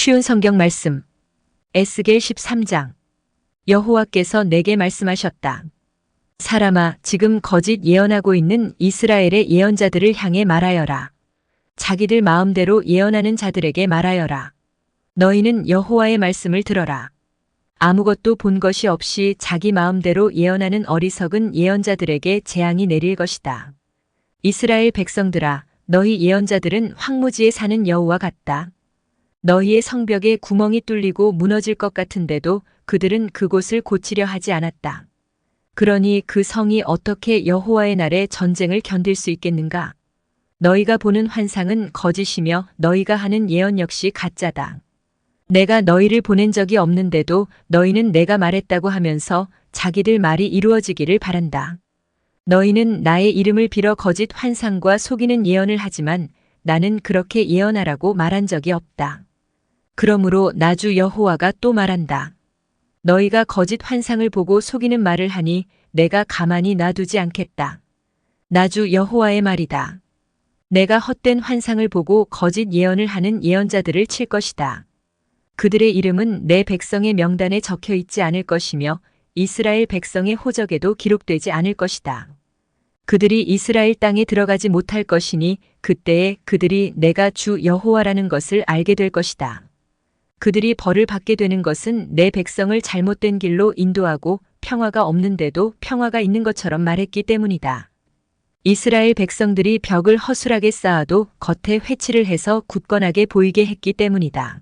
쉬운 성경 말씀. 에스겔 13장. 여호와께서 내게 말씀하셨다. 사람아, 지금 거짓 예언하고 있는 이스라엘의 예언자들을 향해 말하여라. 자기들 마음대로 예언하는 자들에게 말하여라. 너희는 여호와의 말씀을 들어라. 아무것도 본 것이 없이 자기 마음대로 예언하는 어리석은 예언자들에게 재앙이 내릴 것이다. 이스라엘 백성들아, 너희 예언자들은 황무지에 사는 여우와 같다. 너희의 성벽에 구멍이 뚫리고 무너질 것 같은데도 그들은 그곳을 고치려 하지 않았다. 그러니 그 성이 어떻게 여호와의 날에 전쟁을 견딜 수 있겠는가? 너희가 보는 환상은 거짓이며 너희가 하는 예언 역시 가짜다. 내가 너희를 보낸 적이 없는데도 너희는 내가 말했다고 하면서 자기들 말이 이루어지기를 바란다. 너희는 나의 이름을 빌어 거짓 환상과 속이는 예언을 하지만 나는 그렇게 예언하라고 말한 적이 없다. 그러므로 나주 여호와가 또 말한다. 너희가 거짓 환상을 보고 속이는 말을 하니 내가 가만히 놔두지 않겠다. 나주 여호와의 말이다. 내가 헛된 환상을 보고 거짓 예언을 하는 예언자들을 칠 것이다. 그들의 이름은 내 백성의 명단에 적혀 있지 않을 것이며 이스라엘 백성의 호적에도 기록되지 않을 것이다. 그들이 이스라엘 땅에 들어가지 못할 것이니 그때에 그들이 내가 주 여호와라는 것을 알게 될 것이다. 그들이 벌을 받게 되는 것은 내 백성을 잘못된 길로 인도하고 평화가 없는데도 평화가 있는 것처럼 말했기 때문이다. 이스라엘 백성들이 벽을 허술하게 쌓아도 겉에 회칠을 해서 굳건하게 보이게 했기 때문이다.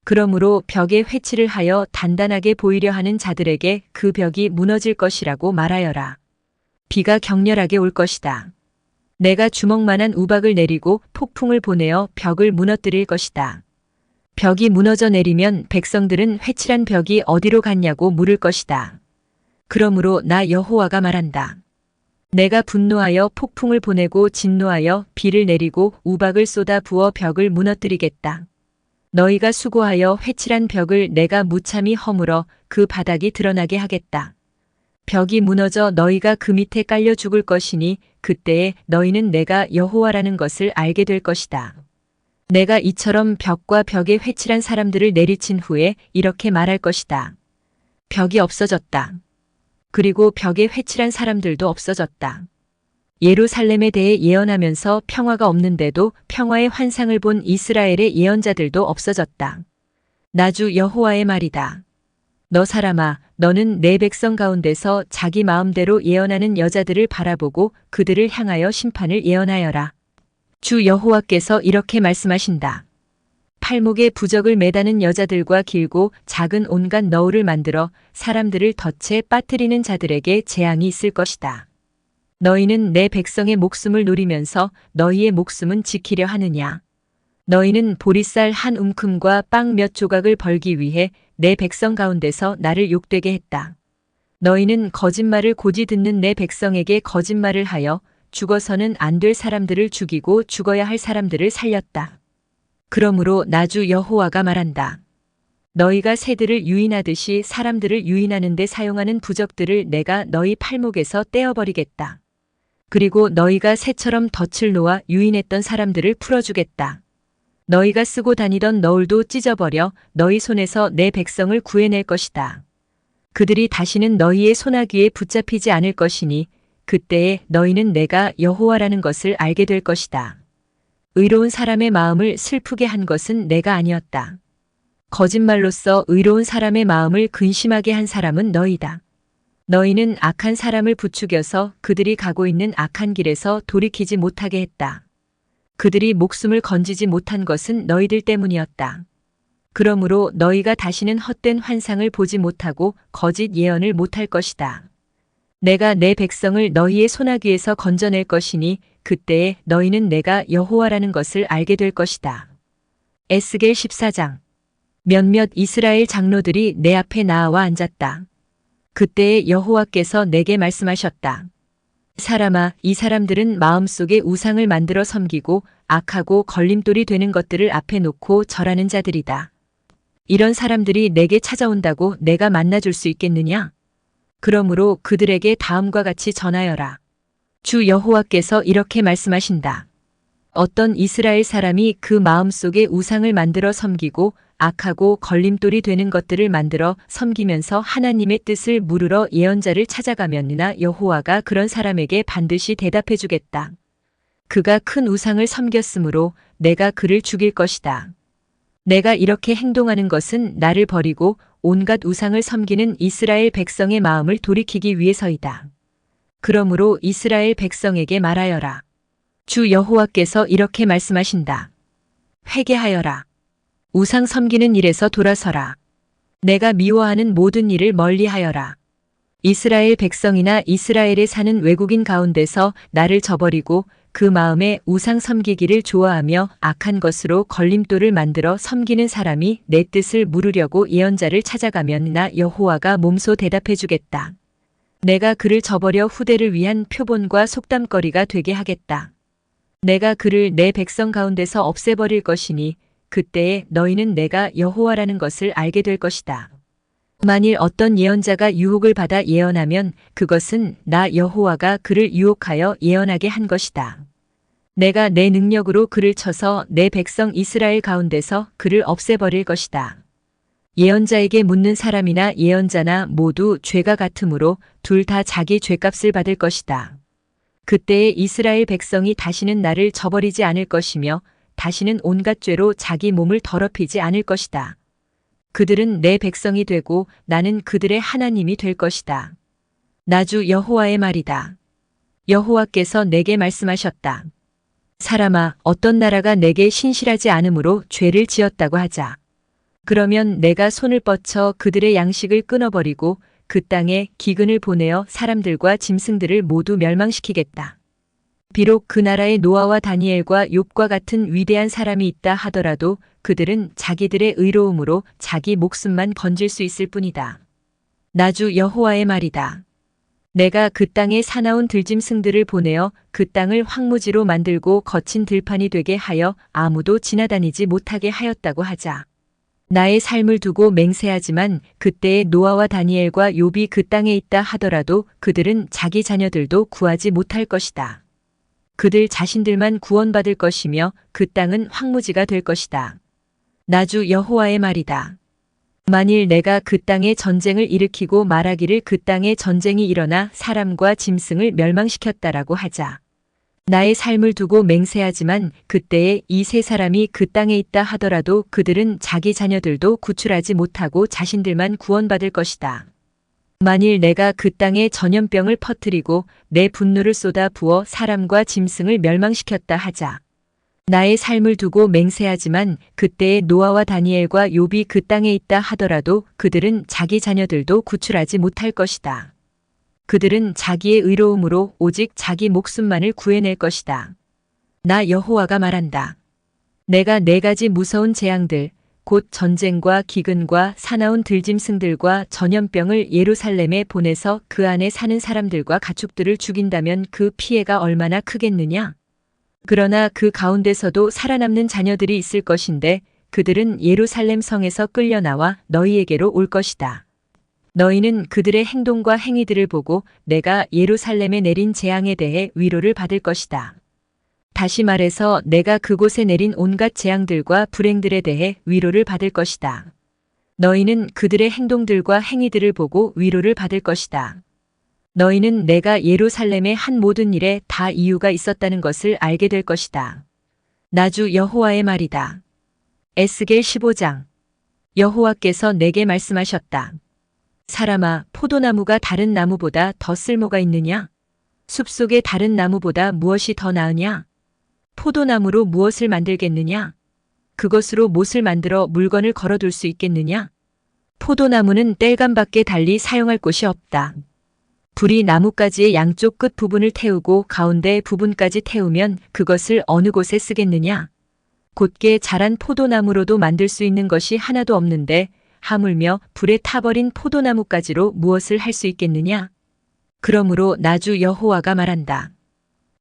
그러므로 벽에 회칠을 하여 단단하게 보이려 하는 자들에게 그 벽이 무너질 것이라고 말하여라. 비가 격렬하게 올 것이다. 내가 주먹만한 우박을 내리고 폭풍을 보내어 벽을 무너뜨릴 것이다. 벽이 무너져 내리면 백성들은 회칠한 벽이 어디로 갔냐고 물을 것이다. 그러므로 나 여호와가 말한다. 내가 분노하여 폭풍을 보내고 진노하여 비를 내리고 우박을 쏟아 부어 벽을 무너뜨리겠다. 너희가 수고하여 회칠한 벽을 내가 무참히 허물어 그 바닥이 드러나게 하겠다. 벽이 무너져 너희가 그 밑에 깔려 죽을 것이니 그때에 너희는 내가 여호와라는 것을 알게 될 것이다. 내가 이처럼 벽과 벽에 회칠한 사람들을 내리친 후에 이렇게 말할 것이다. 벽이 없어졌다. 그리고 벽에 회칠한 사람들도 없어졌다. 예루살렘에 대해 예언하면서 평화가 없는데도 평화의 환상을 본 이스라엘의 예언자들도 없어졌다. 나주 여호와의 말이다. 너 사람아, 너는 내 백성 가운데서 자기 마음대로 예언하는 여자들을 바라보고 그들을 향하여 심판을 예언하여라. 주 여호와께서 이렇게 말씀하신다. 팔목에 부적을 매다는 여자들과 길고 작은 온갖 너울을 만들어 사람들을 덫에 빠뜨리는 자들에게 재앙이 있을 것이다. 너희는 내 백성의 목숨을 노리면서 너희의 목숨은 지키려 하느냐? 너희는 보리쌀 한 움큼과 빵 몇 조각을 벌기 위해 내 백성 가운데서 나를 욕되게 했다. 너희는 거짓말을 고지 듣는 내 백성에게 거짓말을 하여 죽어서는 안 될 사람들을 죽이고 죽어야 할 사람들을 살렸다. 그러므로 나주 여호와가 말한다. 너희가 새들을 유인하듯이 사람들을 유인하는 데 사용하는 부적들을 내가 너희 팔목에서 떼어버리겠다. 그리고 너희가 새처럼 덫을 놓아 유인했던 사람들을 풀어주겠다. 너희가 쓰고 다니던 너울도 찢어버려 너희 손에서 내 백성을 구해낼 것이다. 그들이 다시는 너희의 소나귀에 붙잡히지 않을 것이니 그때에 너희는 내가 여호와라는 것을 알게 될 것이다. 의로운 사람의 마음을 슬프게 한 것은 내가 아니었다. 거짓말로써 의로운 사람의 마음을 근심하게 한 사람은 너희다. 너희는 악한 사람을 부추겨서 그들이 가고 있는 악한 길에서 돌이키지 못하게 했다. 그들이 목숨을 건지지 못한 것은 너희들 때문이었다. 그러므로 너희가 다시는 헛된 환상을 보지 못하고 거짓 예언을 못할 것이다. 내가 내 백성을 너희의 소나귀에서 건져낼 것이니 그때에 너희는 내가 여호와라는 것을 알게 될 것이다. 에스겔 14장. 몇몇 이스라엘 장로들이 내 앞에 나와 앉았다. 그때에 여호와께서 내게 말씀하셨다. 사람아, 이 사람들은 마음속에 우상을 만들어 섬기고 악하고 걸림돌이 되는 것들을 앞에 놓고 절하는 자들이다. 이런 사람들이 내게 찾아온다고 내가 만나줄 수 있겠느냐? 그러므로 그들에게 다음과 같이 전하여라. 주 여호와께서 이렇게 말씀하신다. 어떤 이스라엘 사람이 그 마음속에 우상을 만들어 섬기고 악하고 걸림돌이 되는 것들을 만들어 섬기면서 하나님의 뜻을 물으러 예언자를 찾아가면 나 여호와가 그런 사람에게 반드시 대답해 주겠다. 그가 큰 우상을 섬겼으므로 내가 그를 죽일 것이다. 내가 이렇게 행동하는 것은 나를 버리고 온갖 우상을 섬기는 이스라엘 백성의 마음을 돌이키기 위해서이다. 그러므로 이스라엘 백성에게 말하여라. 주 여호와께서 이렇게 말씀하신다. 회개하여라. 우상 섬기는 일에서 돌아서라. 내가 미워하는 모든 일을 멀리하여라. 이스라엘 백성이나 이스라엘에 사는 외국인 가운데서 나를 저버리고 그 마음에 우상 섬기기를 좋아하며 악한 것으로 걸림돌을 만들어 섬기는 사람이 내 뜻을 물으려고 예언자를 찾아가면 나 여호와가 몸소 대답해 주겠다. 내가 그를 저버려 후대를 위한 표본과 속담거리가 되게 하겠다. 내가 그를 내 백성 가운데서 없애버릴 것이니 그때에 너희는 내가 여호와라는 것을 알게 될 것이다. 만일 어떤 예언자가 유혹을 받아 예언하면 그것은 나 여호와가 그를 유혹하여 예언하게 한 것이다. 내가 내 능력으로 그를 쳐서 내 백성 이스라엘 가운데서 그를 없애버릴 것이다. 예언자에게 묻는 사람이나 예언자나 모두 죄가 같으므로 둘 다 자기 죄값을 받을 것이다. 그때에 이스라엘 백성이 다시는 나를 저버리지 않을 것이며 다시는 온갖 죄로 자기 몸을 더럽히지 않을 것이다. 그들은 내 백성이 되고 나는 그들의 하나님이 될 것이다. 나 주 여호와의 말이다. 여호와께서 내게 말씀하셨다. 사람아, 어떤 나라가 내게 신실하지 않으므로 죄를 지었다고 하자. 그러면 내가 손을 뻗쳐 그들의 양식을 끊어버리고 그 땅에 기근을 보내어 사람들과 짐승들을 모두 멸망시키겠다. 비록 그 나라에 노아와 다니엘과 욥과 같은 위대한 사람이 있다 하더라도 그들은 자기들의 의로움으로 자기 목숨만 건질 수 있을 뿐이다. 나 주 여호와의 말이다. 내가 그 땅에 사나운 들짐승들을 보내어 그 땅을 황무지로 만들고 거친 들판이 되게 하여 아무도 지나다니지 못하게 하였다고 하자. 나의 삶을 두고 맹세하지만 그때에 노아와 다니엘과 욥이 그 땅에 있다 하더라도 그들은 자기 자녀들도 구하지 못할 것이다. 그들 자신들만 구원받을 것이며 그 땅은 황무지가 될 것이다. 나 주 여호와의 말이다. 만일 내가 그 땅에 전쟁을 일으키고 말하기를 그 땅에 전쟁이 일어나 사람과 짐승을 멸망시켰다라고 하자. 나의 삶을 두고 맹세하지만 그때에 이 세 사람이 그 땅에 있다 하더라도 그들은 자기 자녀들도 구출하지 못하고 자신들만 구원받을 것이다. 만일 내가 그 땅에 전염병을 퍼뜨리고 내 분노를 쏟아 부어 사람과 짐승을 멸망시켰다 하자. 나의 삶을 두고 맹세하지만 그때에 노아와 다니엘과 욥이 그 땅에 있다 하더라도 그들은 자기 자녀들도 구출하지 못할 것이다. 그들은 자기의 의로움으로 오직 자기 목숨만을 구해낼 것이다. 나 여호와가 말한다. 내가 네 가지 무서운 재앙들, 곧 전쟁과 기근과 사나운 들짐승들과 전염병을 예루살렘에 보내서 그 안에 사는 사람들과 가축들을 죽인다면 그 피해가 얼마나 크겠느냐? 그러나 그 가운데서도 살아남는 자녀들이 있을 것인데 그들은 예루살렘 성에서 끌려나와 너희에게로 올 것이다. 너희는 그들의 행동과 행위들을 보고 내가 예루살렘에 내린 재앙에 대해 위로를 받을 것이다. 다시 말해서 내가 그곳에 내린 온갖 재앙들과 불행들에 대해 위로를 받을 것이다. 너희는 그들의 행동들과 행위들을 보고 위로를 받을 것이다. 너희는 내가 예루살렘의 한 모든 일에 다 이유가 있었다는 것을 알게 될 것이다. 나 주 여호와의 말이다. 에스겔 15장. 여호와께서 내게 말씀하셨다. 사람아, 포도나무가 다른 나무보다 더 쓸모가 있느냐? 숲속의 다른 나무보다 무엇이 더 나으냐? 포도나무로 무엇을 만들겠느냐? 그것으로 못을 만들어 물건을 걸어둘 수 있겠느냐? 포도나무는 땔감밖에 달리 사용할 곳이 없다. 불이 나뭇가지의 양쪽 끝 부분을 태우고 가운데 부분까지 태우면 그것을 어느 곳에 쓰겠느냐? 곧게 자란 포도나무로도 만들 수 있는 것이 하나도 없는데 하물며 불에 타버린 포도나무까지로 무엇을 할 수 있겠느냐? 그러므로 나 주 여호와가 말한다.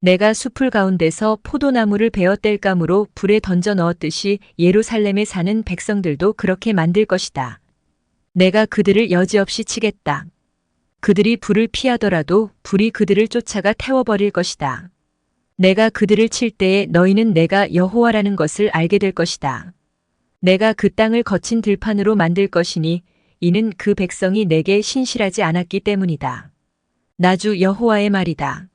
내가 숲을 가운데서 포도나무를 베어 땔감으로 불에 던져 넣었듯이 예루살렘에 사는 백성들도 그렇게 만들 것이다. 내가 그들을 여지없이 치겠다. 그들이 불을 피하더라도 불이 그들을 쫓아가 태워버릴 것이다. 내가 그들을 칠 때에 너희는 내가 여호와라는 것을 알게 될 것이다. 내가 그 땅을 거친 들판으로 만들 것이니 이는 그 백성이 내게 신실하지 않았기 때문이다. 나주 여호와의 말이다.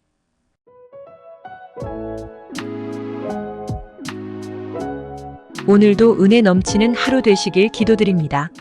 오늘도 은혜 넘치는 하루 되시길 기도드립니다.